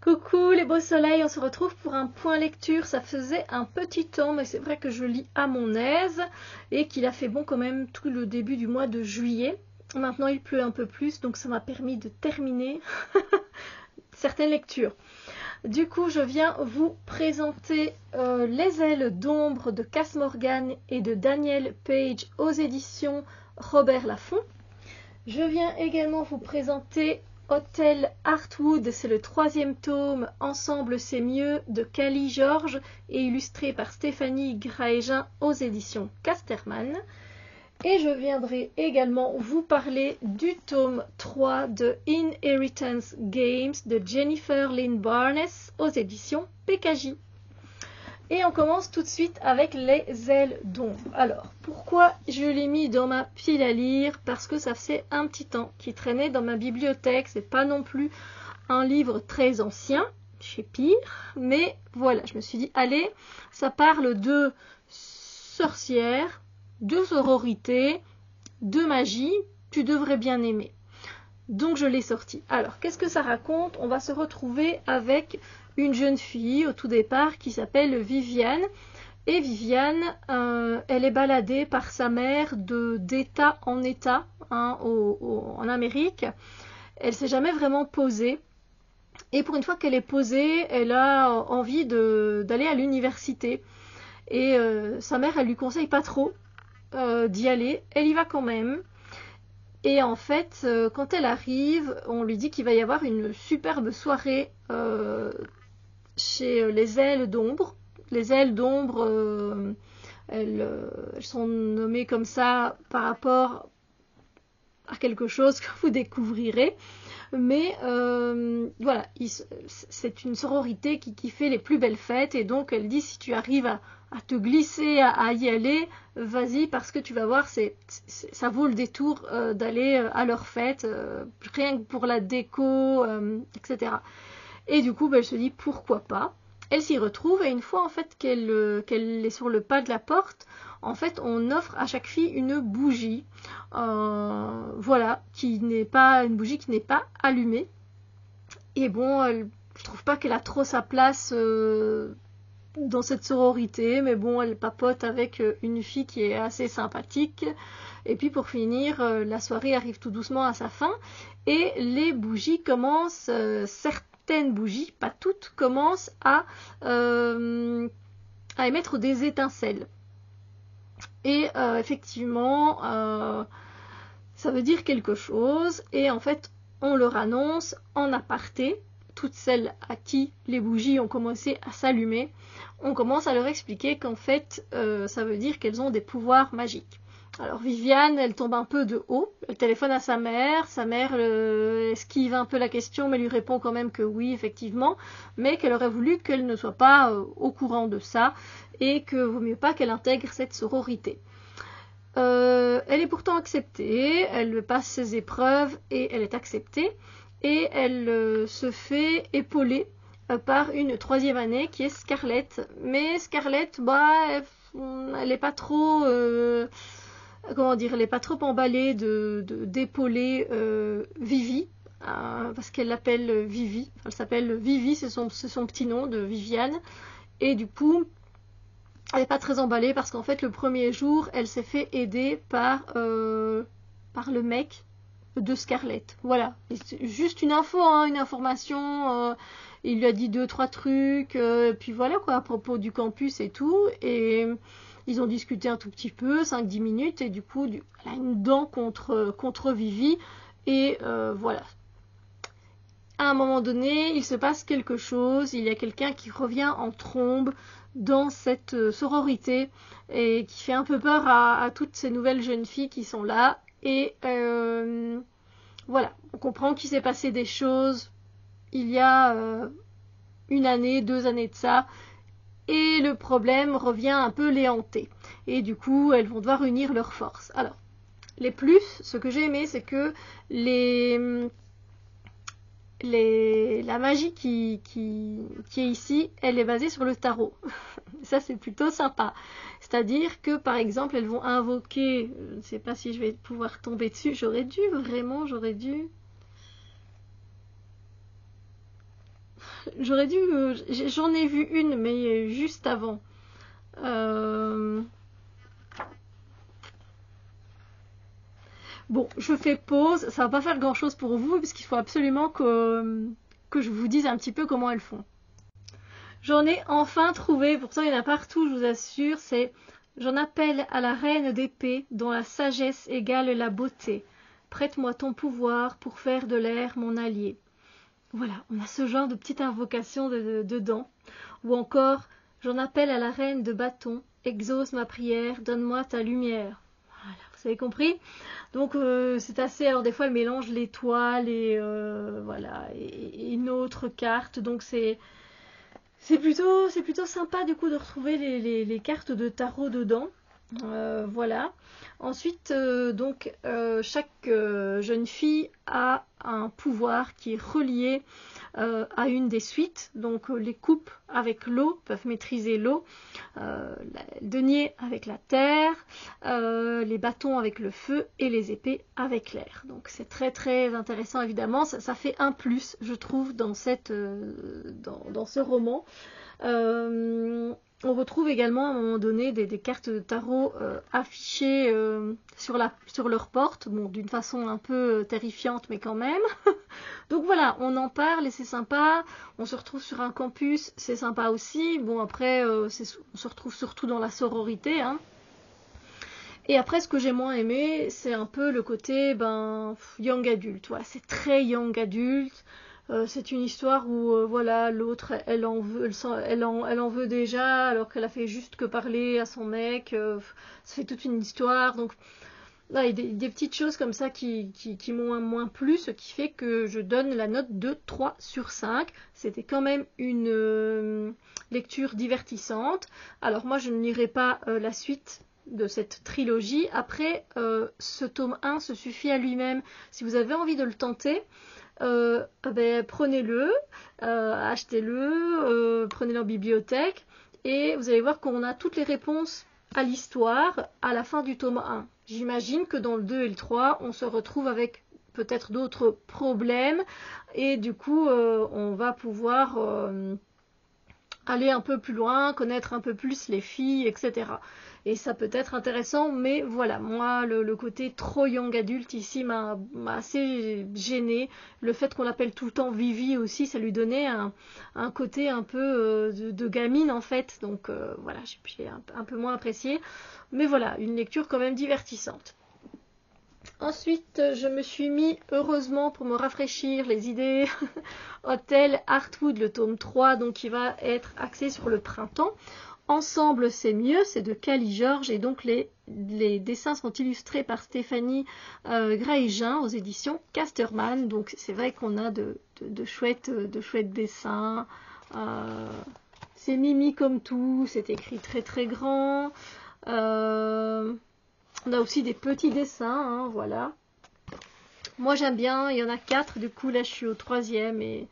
Coucou les beaux soleils, on se retrouve pour un point lecture. Ça faisait un petit temps, mais c'est vrai que je lis à mon aise et qu'il a fait bon quand même tout le début du mois de juillet. Maintenant il pleut un peu plus, donc ça m'a permis de terminer certaines lectures. Du coup, je viens vous présenter Les ailes d'ombre de Cass Morgan et de Daniel Page aux éditions Robert Laffont. Je viens également vous présenter Hôtel Heartwood, c'est le 3e tome, Ensemble c'est mieux, de Kali George et illustré par Stéphanie Graégin aux éditions Casterman. Et je viendrai également vous parler du tome 3 de Inheritance Games de Jennifer Lynn Barnes aux éditions PKJ. Et on commence tout de suite avec Les ailes d'ombre. Alors, pourquoi je l'ai mis dans ma pile à lire? Parce que ça fait un petit temps qu'il traînait dans ma bibliothèque. C'est pas non plus un livre très ancien, chez Pire. Mais voilà, je me suis dit, allez, ça parle de sorcières, de sororité, de magie. Tu devrais bien aimer. Donc je l'ai sorti. Alors, qu'est-ce que ça raconte? On va se retrouver avec une jeune fille au tout départ qui s'appelle Viviane. Et Viviane, elle est baladée par sa mère d'état en état en Amérique. Elle ne s'est jamais vraiment posée. Et pour une fois qu'elle est posée, elle a envie d'aller à l'université. Et sa mère, elle lui conseille pas trop d'y aller. Elle y va quand même. Et en fait, quand elle arrive, on lui dit qu'il va y avoir une superbe soirée chez les ailes d'ombre. Les ailes d'ombre, elles sont nommées comme ça par rapport à quelque chose que vous découvrirez. Mais voilà, c'est une sororité qui fait les plus belles fêtes. Et donc, elle dit, si tu arrives à te glisser, à y aller, vas-y, parce que tu vas voir, ça vaut le détour d'aller à leur fête, rien que pour la déco, etc. Et du coup, elle se dit, pourquoi pas? Elle s'y retrouve, et une fois en fait qu'elle est sur le pas de la porte, en fait, on offre à chaque fille une bougie, voilà, qui n'est pas une bougie qui n'est pas allumée. Et bon, je trouve pas qu'elle a trop sa place dans cette sororité, mais bon, elle papote avec une fille qui est assez sympathique. Et puis pour finir, la soirée arrive tout doucement à sa fin, et les bougies commencent, certaines bougies, pas toutes, commencent à émettre des étincelles. Et effectivement, ça veut dire quelque chose. Et en fait, on leur annonce en aparté, toutes celles à qui les bougies ont commencé à s'allumer, on commence à leur expliquer qu'en fait, ça veut dire qu'elles ont des pouvoirs magiques. Alors Viviane, elle tombe un peu de haut, elle téléphone à sa mère esquive un peu la question, mais lui répond quand même que oui, effectivement, mais qu'elle aurait voulu qu'elle ne soit pas au courant de ça, et que vaut mieux pas qu'elle intègre cette sororité. Elle est pourtant acceptée, elle passe ses épreuves et elle est acceptée, et elle se fait épauler par une 3e année qui est Scarlett. Mais Scarlett, elle n'est pas trop... comment dire, elle n'est pas trop emballée d'épauler Vivi, parce qu'elle l'appelle Vivi. Elle s'appelle Vivi, c'est son petit nom de Viviane. Et du coup, elle n'est pas très emballée parce qu'en fait, le premier jour, elle s'est fait aider par le mec de Scarlett. Voilà. Et c'est juste une info, une information. Il lui a dit 2-3 trucs. Puis voilà quoi, à propos du campus et tout. Et ils ont discuté un tout petit peu, 5-10 minutes. Et du coup, elle a une dent contre Vivi. Et voilà. À un moment donné, il se passe quelque chose. Il y a quelqu'un qui revient en trombe dans cette sororité et qui fait un peu peur à toutes ces nouvelles jeunes filles qui sont là. Et voilà, on comprend qu'il s'est passé des choses il y a 1 année, 2 années de ça, et le problème revient un peu les hanter. Et du coup, elles vont devoir unir leurs forces. Alors, les plus, ce que j'ai aimé, c'est que la magie qui est ici, elle est basée sur le tarot. Ça, c'est plutôt sympa. C'est-à-dire que, par exemple, elles vont invoquer... Je ne sais pas si je vais pouvoir tomber dessus. J'aurais dû. j'aurais dû... J'en ai vu une, mais juste avant. Bon, je fais pause. Ça va pas faire grand-chose pour vous, parce qu'il faut absolument que je vous dise un petit peu comment elles font. J'en ai enfin trouvé, pourtant il y en a partout, je vous assure, c'est « J'en appelle à la reine d'épée, dont la sagesse égale la beauté. Prête-moi ton pouvoir pour faire de l'air mon allié. » Voilà, on a ce genre de petite invocation dedans. Ou encore « J'en appelle à la reine de bâton, exauce ma prière, donne-moi ta lumière. » Voilà, vous avez compris? Donc c'est assez, alors des fois elle mélange l'étoile et voilà, et une autre carte, donc c'est plutôt sympa du coup de retrouver les cartes de tarot dedans. Voilà. Ensuite, chaque jeune fille a un pouvoir qui est relié à une des suites. Donc, les coupes avec l'eau peuvent maîtriser l'eau, le denier avec la terre, les bâtons avec le feu et les épées avec l'air. Donc, c'est très très intéressant évidemment. Ça fait un plus, je trouve, dans ce roman. On retrouve également à un moment donné des cartes de tarot affichées sur leur porte, bon, d'une façon un peu terrifiante, mais quand même. Donc voilà, on en parle et c'est sympa. On se retrouve sur un campus, c'est sympa aussi. Bon, après, on se retrouve surtout dans la sororité, hein. Et après, ce que j'ai moins aimé, c'est un peu le côté young adulte. Voilà, c'est très young adulte. C'est une histoire où voilà, l'autre elle en veut déjà alors qu'elle a fait juste que parler à son mec. Ça fait toute une histoire. Donc là, il y a des petites choses comme ça qui m'ont moins plu, ce qui fait que je donne la note de 3 sur 5. C'était quand même une lecture divertissante. Alors moi, je ne lirai pas la suite de cette trilogie. Après, ce tome 1 se suffit à lui-même. Si vous avez envie de le tenter, prenez-le, achetez-le, prenez-le en bibliothèque et vous allez voir qu'on a toutes les réponses à l'histoire à la fin du tome 1. J'imagine que dans le 2 et le 3, on se retrouve avec peut-être d'autres problèmes et du coup, on va pouvoir aller un peu plus loin, connaître un peu plus les filles, etc. Et ça peut être intéressant, mais voilà, moi, le côté trop young adulte ici m'a assez gêné. Le fait qu'on l'appelle tout le temps Vivi aussi, ça lui donnait un côté un peu de gamine en fait. Donc voilà, j'ai un peu moins apprécié. Mais voilà, une lecture quand même divertissante. Ensuite, je me suis mis, heureusement, pour me rafraîchir les idées, Hôtel Heartwood, le tome 3, donc qui va être axé sur le printemps. Ensemble, c'est mieux, c'est de Cali George, et donc les dessins sont illustrés par Stéphanie Graégin aux éditions Casterman. Donc c'est vrai qu'on a de chouettes dessins. C'est mimi comme tout, c'est écrit très très grand. On a aussi des petits dessins, hein, voilà. Moi j'aime bien, il y en a 4, du coup là je suis au 3e et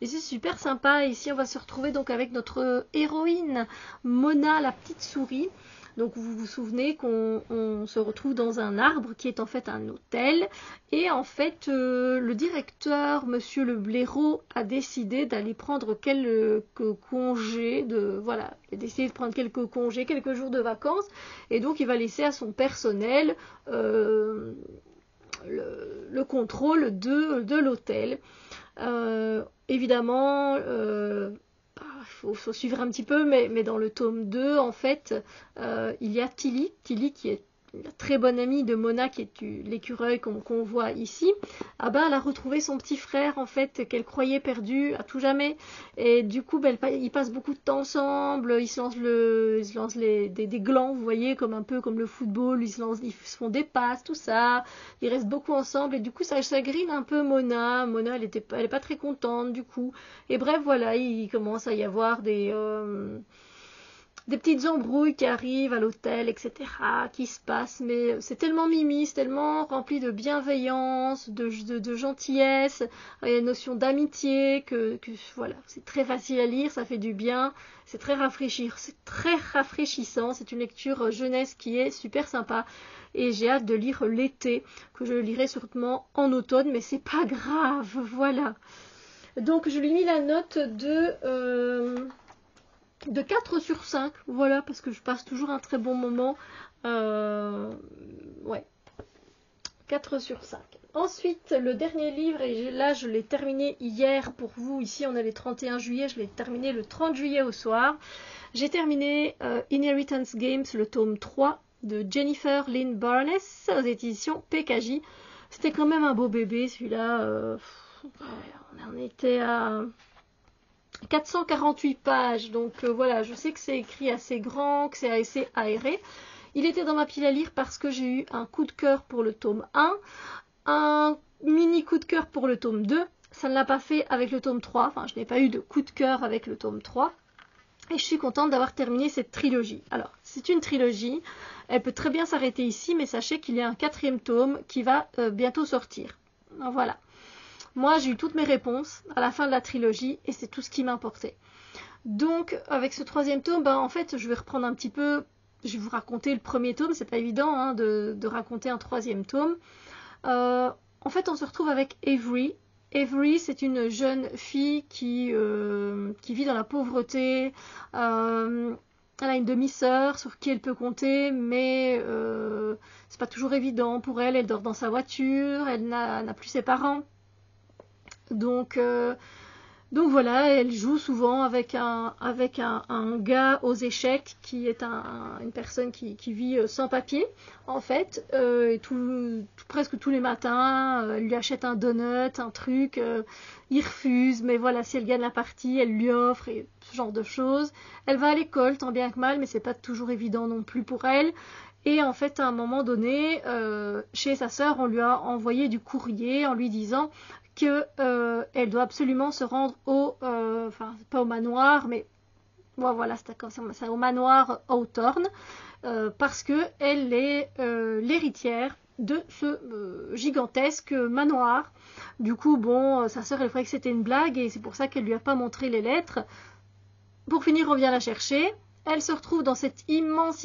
c'est super sympa. Ici on va se retrouver donc avec notre héroïne Mona la petite souris. Donc vous vous souvenez qu'on se retrouve dans un arbre qui est en fait un hôtel et en fait le directeur, monsieur le blaireau, a décidé d'aller prendre quelques congés, il a décidé de prendre quelques congés, quelques jours de vacances et donc il va laisser à son personnel le contrôle de l'hôtel. Évidemment, faut suivre un petit peu, mais dans le tome 2, en fait, il y a Tilly qui est la très bonne amie de Mona, qui est l'écureuil qu'on voit ici. Elle a retrouvé son petit frère, en fait, qu'elle croyait perdu à tout jamais. Et du coup, ils passent beaucoup de temps ensemble, ils se lancent des glands, vous voyez, un peu comme le football, ils se font des passes, tout ça. Ils restent beaucoup ensemble, et du coup, ça chagrine un peu Mona. Mona, elle est pas très contente, du coup. Et bref, voilà, il commence à y avoir des petites embrouilles qui arrivent à l'hôtel, etc., qui se passent, mais c'est tellement mimi, c'est tellement rempli de bienveillance, de gentillesse, il y a une notion d'amitié, que voilà, c'est très facile à lire, ça fait du bien, c'est très rafraîchissant, c'est une lecture jeunesse qui est super sympa, et j'ai hâte de lire l'été, que je lirai sûrement en automne, mais c'est pas grave, voilà. Donc je lui ai mis la note de 4 sur 5, voilà, parce que je passe toujours un très bon moment. Ouais, 4 sur 5. Ensuite, le dernier livre, et là je l'ai terminé hier pour vous, ici on est le 31 juillet, je l'ai terminé le 30 juillet au soir. J'ai terminé Inheritance Games, le tome 3 de Jennifer Lynn Barnes aux éditions PKJ. C'était quand même un beau bébé celui-là, on était à 448 pages, donc voilà, je sais que c'est écrit assez grand, que c'est assez aéré. Il était dans ma pile à lire parce que j'ai eu un coup de cœur pour le tome 1, un mini coup de cœur pour le tome 2. Ça ne l'a pas fait avec le tome 3, enfin je n'ai pas eu de coup de cœur avec le tome 3. Et je suis contente d'avoir terminé cette trilogie. Alors, c'est une trilogie, elle peut très bien s'arrêter ici, mais sachez qu'il y a un 4e tome qui va bientôt sortir. Voilà. Moi, j'ai eu toutes mes réponses à la fin de la trilogie et c'est tout ce qui m'importait. Donc, avec ce 3e tome, en fait, je vais reprendre un petit peu, je vais vous raconter le premier tome, c'est pas évident hein, de raconter un 3e tome. En fait, on se retrouve avec Avery. Avery, c'est une jeune fille qui vit dans la pauvreté. Elle a une demi-sœur sur qui elle peut compter, mais c'est pas toujours évident pour elle. Elle dort dans sa voiture, elle n'a plus ses parents. Donc voilà, elle joue souvent avec un gars aux échecs qui est une personne qui vit sans papier en fait, et presque tous les matins, elle lui achète un donut, un truc, il refuse, mais voilà, si elle gagne la partie, elle lui offre et ce genre de choses. Elle va à l'école tant bien que mal, mais c'est pas toujours évident non plus pour elle. Et en fait, à un moment donné, chez sa sœur, on lui a envoyé du courrier en lui disant qu'elle doit absolument se rendre pas au manoir, mais voilà, c'est au manoir Hawthorne, parce qu'elle est l'héritière de ce gigantesque manoir. Du coup, sa sœur, elle croyait que c'était une blague, et c'est pour ça qu'elle lui a pas montré les lettres. Pour finir, on vient la chercher. Elle se retrouve dans cette immense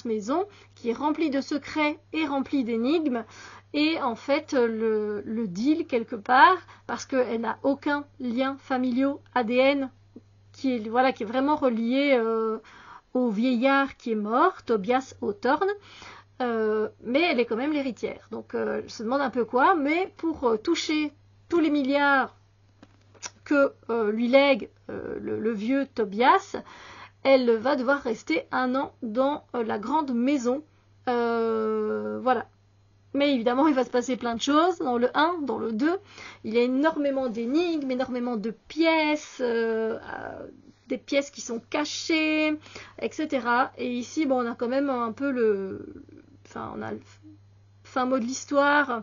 maison qui est remplie de secrets et remplie d'énigmes. Et en fait, le deal quelque part, parce qu'elle n'a aucun lien familial ADN qui est vraiment relié au vieillard qui est mort, Tobias Hawthorne, mais elle est quand même l'héritière. Donc, elle se demande un peu quoi, mais pour toucher tous les milliards que lui lègue le vieux Tobias, elle va devoir rester 1 an dans la grande maison. Voilà. Mais évidemment, il va se passer plein de choses dans le 1, dans le 2. Il y a énormément d'énigmes, énormément de pièces, des pièces qui sont cachées, etc. Et ici, on a quand même un peu on a le fin mot de l'histoire.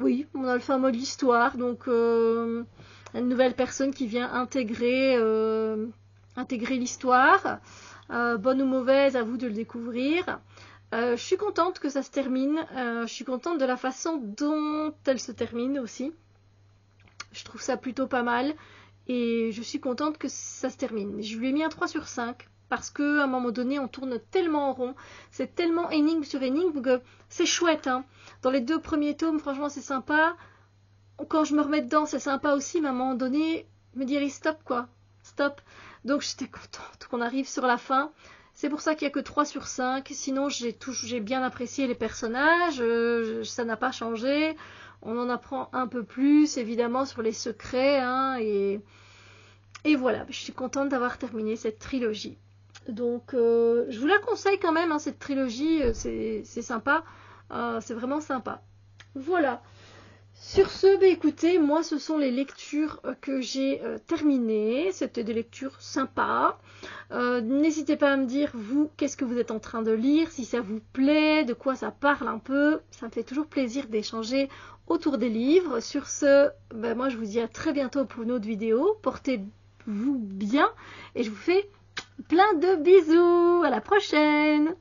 Oui, on a le fin mot de l'histoire. Donc, une nouvelle personne qui vient intégrer l'histoire. Bonne ou mauvaise, à vous de le découvrir. Je suis contente que ça se termine. Je suis contente de la façon dont elle se termine aussi. Je trouve ça plutôt pas mal. Et je suis contente que ça se termine. Je lui ai mis un 3 sur 5. Parce qu'à un moment donné, on tourne tellement en rond. C'est tellement énigme sur énigme que c'est chouette. Hein. Dans les 2 premiers tomes, franchement, c'est sympa. Quand je me remets dedans, c'est sympa aussi. Mais à un moment donné, me dire stop quoi. Stop. Donc j'étais contente qu'on arrive sur la fin. C'est pour ça qu'il n'y a que 3 sur 5. Sinon, j'ai bien apprécié les personnages. Ça n'a pas changé. On en apprend un peu plus, évidemment, sur les secrets. Hein, et voilà, je suis contente d'avoir terminé cette trilogie. Donc, je vous la conseille quand même, hein, cette trilogie. C'est sympa. C'est vraiment sympa. Voilà. Sur ce, écoutez, moi, ce sont les lectures que j'ai terminées. C'était des lectures sympas. N'hésitez pas à me dire, vous, qu'est-ce que vous êtes en train de lire, si ça vous plaît, de quoi ça parle un peu. Ça me fait toujours plaisir d'échanger autour des livres. Sur ce, moi, je vous dis à très bientôt pour une autre vidéo. Portez-vous bien et je vous fais plein de bisous. À la prochaine!